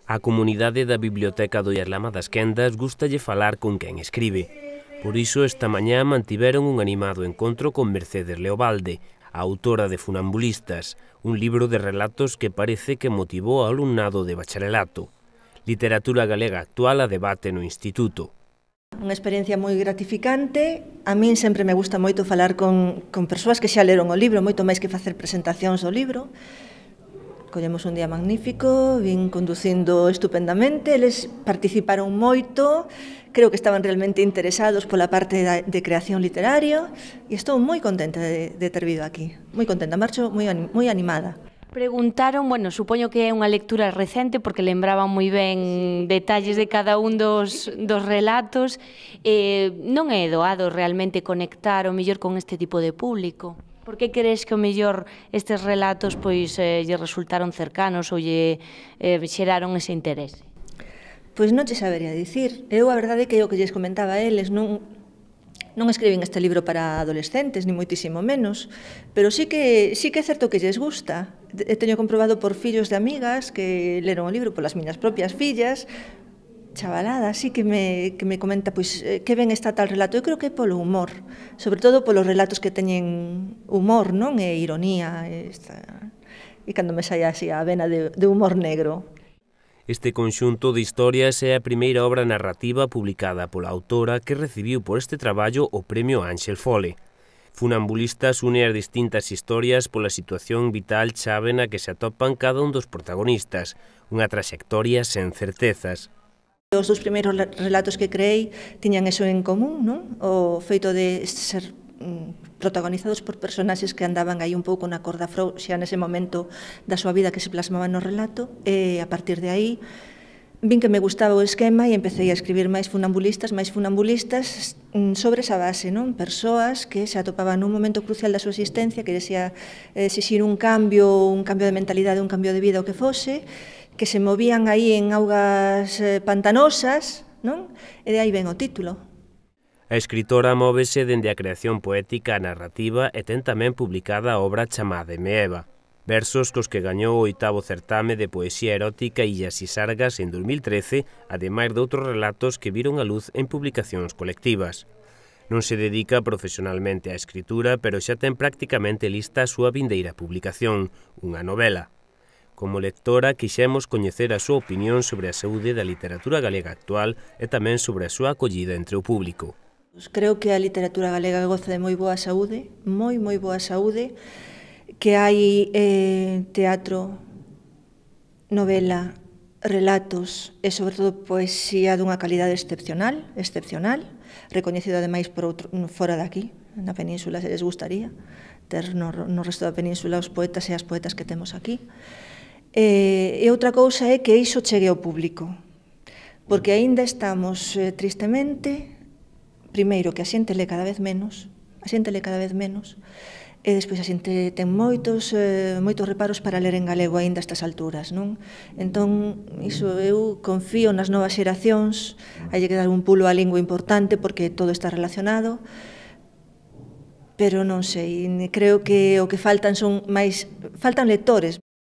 A comunidade da Biblioteca do Lama das Quendas gústalle falar con quen escribe. Por iso, esta mañá mantiveron un animado encontro con Mercedes Leobalde, a autora de Funambulistas, un libro de relatos que parece que motivou ao alumnado de bacharelato. Literatura galega actual a debate no Instituto. Unha experiencia moi gratificante. A min sempre me gusta moito falar con persoas que xa leron o libro, moito máis que facer presentacións do libro. Collemos un día magnífico, vin conducindo estupendamente, eles participaron moito, creo que estaban realmente interesados pola parte de creación literaria e estou moi contenta de ter vido aquí, moi contenta, marcho moi animada. Preguntaron, bueno, supoño que é unha lectura recente porque lembraban moi ben detalles de cada un dos relatos. Non é doado realmente conectar o mellor con este tipo de público? Por que crees que o mellor estes relatos pois lle resultaron cercanos ou lle xeraron ese interese? Pois non che sabería dicir. Eu a verdade é que o que lles comentaba a eles non escribín este libro para adolescentes, ni moitísimo menos, pero sí que é certo que lles gusta. Teño comprobado por fillos de amigas que leron o libro, polas miñas propias fillas, chavalada, sí que me comenta pois que ben está tal relato. Eu creo que é polo humor, sobre todo polos relatos que teñen humor, non? E ironía, e cando me saia así a vena de humor negro. Este conxunto de historias é a primeira obra narrativa publicada pola autora que recibiu por este traballo o premio Ángel Fole. Funambulistas une as distintas historias pola situación vital chave na que se atopan cada un dos protagonistas, unha traxectoria sen certezas. Os dos primeiros relatos que creei tiñan eso en común, non? O feito de ser protagonizados por personaxes que andaban aí un pouco na corda frouxa nese momento da súa vida que se plasmaba no relato, e a partir de aí vin que me gustaba o esquema e empecé a escribir máis funambulistas sobre esa base, non? Persoas que se atopaban nun momento crucial da súa existencia, que desea exixir un cambio de mentalidade, un cambio de vida o que fose, que se movían aí en augas pantanosas, non? E de aí ven o título. A escritora móvese dende a creación poética a narrativa e ten tamén publicada a obra chamada Meeva, versos cos que gañou o 8º certame de poesía erótica Illas e Sargas en 2013, ademais de outros relatos que viron a luz en publicacións colectivas. Non se dedica profesionalmente á escritura, pero xa ten prácticamente lista a súa vindeira publicación, unha novela. Como lectora, quixemos coñecer a súa opinión sobre a saúde da literatura galega actual e tamén sobre a súa acollida entre o público. Creo que a literatura galega goza de moi boa saúde, moi boa saúde, que hai teatro, novela, relatos e, sobre todo, poesía dunha calidade excepcional, recoñecido ademais fora daqui, na península, se les gustaría ter no resto da península os poetas e as poetas que temos aquí. E outra cousa é que iso chegue ao público, porque aínda estamos, tristemente, primeiro que a xente lê cada vez menos, e despois a xente ten moitos reparos para ler en galego aínda a estas alturas, non? Entón, iso eu confío nas novas xeracións, hai que dar un pulo á lingua importante porque todo está relacionado, pero non sei, creo que o que faltan faltan lectores.